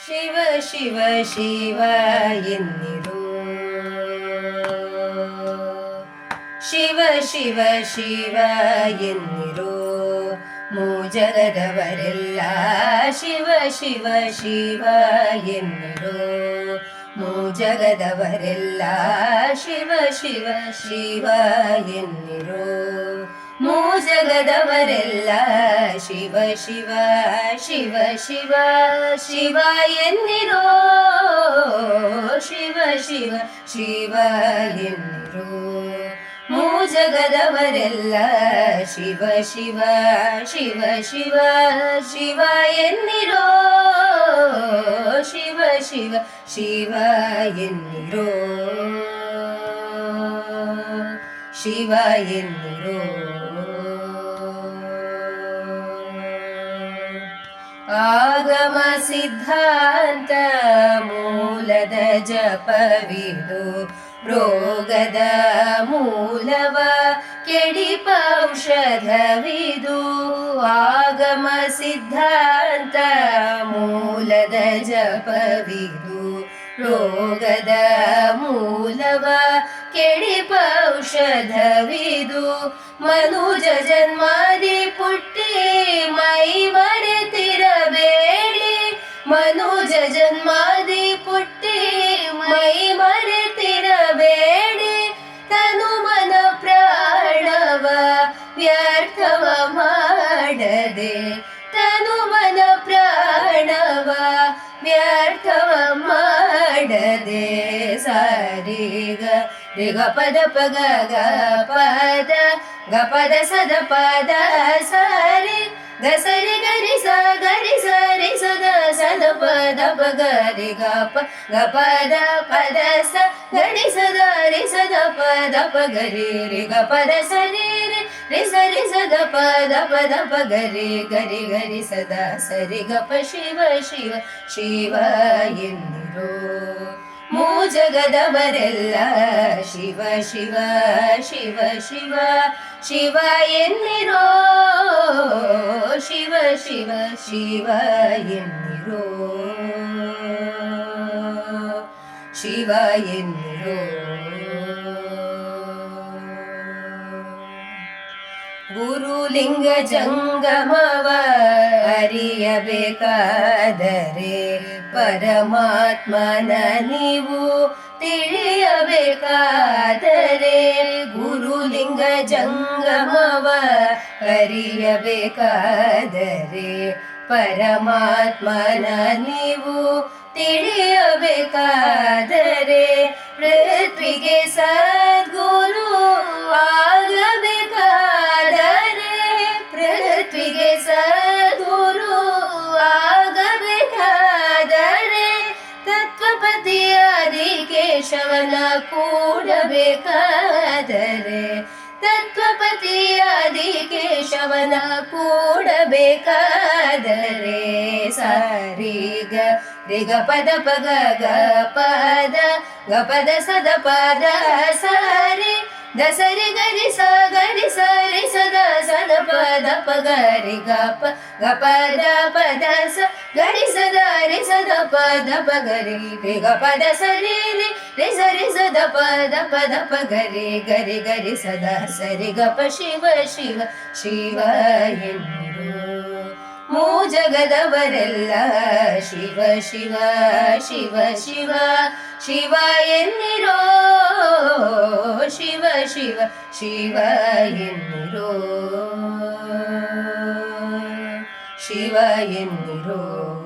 ಶಿವ ಶಿವ ಶಿವ ಎನ್ನಿರು. ಶಿವ ಶಿವ ಶಿವ ಎನ್ನಿರು. ಮೂಜಗದವರೆಲ್ಲ ಶಿವ ಶಿವ ಶಿವ ಎನ್ನಿರು. ಮೂಜಗದವರೆಲ್ಲ ಶಿವ ಶಿವ ಶಿವ ಎನ್ನಿರು. ಮೂಜಗದವರೆಲ್ಲ ಶಿವ ಶಿವ ಶಿವ ಶಿವ ಶಿವ ಎನ್ನಿರೋ. ಶಿವ ಶಿವ ಶಿವ ಎನ್ನಿರೋ. ಮೂಜಗದವರೆಲ್ಲ ಶಿವ ಶಿವ ಶಿವ ಶಿವ ಶಿವ ಎನ್ನಿರೋ. ಶಿವ ಶಿವ ಶಿವ ಎನ್ನಿರೋ. ಶಿವ ಎನ್ನಿರೋ. ಆಗಮ ಸಿದ್ಧಾಂತ ಮೂಲದ ಜಪವಿದು. ರೋಗದ ಮೂಲವ ಕೆಡಿಪ ಔಷಧವಿದು. ಆಗಮ ಸಿದ್ಧಾಂತ ಮೂಲದ ಜಪವಿದು. ರೋಗದ ಮೂಲವ ಕೆಡಿಪ ಔಷಧವಿದು. ಮನುಜ ಜನ್ಮಾದಿ ಪುಟ್ಟಿ ಮೈ ಮರೆತಿರಬೇಡಿ. ಮನುಜ ಜನ್ಮಾದಿ ಪುಟ್ಟಿ ಮೈ ಮರೆತಿರಬೇಡಿ. ತನು ಮನ ಪ್ರಾಣವ ವ್ಯರ್ಥವ ಮಾಡದೆ. ತನು ಮನ ಪ್ರಾಣವ ವ್ಯರ್ಥವ ಮಾಡದೆ. ಸಾರಿಗ ರಿಗ ಪದ ಪಗ ಗ ಪದ ಗ ಪದ ಸದ ಪದ ಸಾರಿ ಗ ಸರಿ ಗರಿ ಸ ಗರಿ ಸರಿ ಸದ ಸದ ಪದ ಪಗ ರಿ ಗ ಪದ ಪದ ಸ ಗರಿ ಸದ ರಿ ಸದ ಪದ ಪಗ ರಿ ಗ ಪದ ಸರಿ ರಿ ಸರಿ ಸದ ಪದ ಪದ ಪಗ ರಿ ಗರಿ ಗರಿ ಸದ ಸರಿ ಗ ಪ ಶಿವ ಶಿವ ಶಿವ ಎನ್ನಿರೋ. ಮೂಜಗದವರೆಲ್ಲ ಶಿವ ಶಿವ ಶಿವ ಶಿವ ಶಿವ ಎನ್ನಿರೋ. ಶಿವ ಶಿವ ಶಿವ ಎನ್ನಿರೋ. ಶಿವ ಎನ್ನಿರೋ. ಗುರುಲಿಂಗ ಜಂಗಮವ ಅರಿಯಬೇಕಾದರೆ. ಪರಮಾತ್ಮನ ನೀವು ತಿಳಿಯಬೇಕಾದರೆ. ಗುರುಲಿಂಗ ಜಂಗಮವ ಅರಿಯಬೇಕಾದರೆ. ಪರಮಾತ್ಮನ ನೀವು ತಿಳಿಯಬೇಕಾದರೆ. ಪೃಥ್ವಿಗೆ ಸದ್ಗುರು ಆಗಬೇಕಾದರೆ. ಪೃಥ್ವಿಗೆ ಸದ್ಗುರು ಆಗಬೇಕಾದರೆ. ತತ್ವಪತಿಯಾದಿ ಕೇಶವನ ಕೂಡಬೇಕಾದರೆ. ತತ್ವಪತಿಯಾದಿ ಕೇಶವನ ಕೂಡಬೇಕಾದರೆ. ಸಾರಿಗ ರಿಗ ಪದ ಪಗ ಗ ಪದ ಗ ಪದ ಸದ ಪದ ಸಾರಿ ದ ಸರಿ ಗರಿ ಸ ಗರಿ ಸರಿ ಸದ ಸದ ಪದ ಪಗ ರಿ ಗ ಪದ ಪದ ಸ ಗರಿ ಸದ ರಿ ಸದ ಪದ ಪಗ ರಿ ಗ ಪದ ಸರಿ ರಿ ಸರಿ ಸದ ಪದ ಪದ ಪಗ ರಿ ಗರಿ ಗರಿ ಸದ ಸರಿ ಗ ಪ ಶಿವ ಶಿವ ಶಿವ ಎನ್ನಿರೋ. ಮೂಜಗದವರೆಲ್ಲ ಶಿವ ಶಿವ ಶಿವ ಶಿವ ಶಿವ ಎನ್ನಿರೋ. ಶಿವ ಶಿವ ಶಿವ ಎನ್ನಿರೋ. ಶಿವ ಎನ್ನಿರೋ.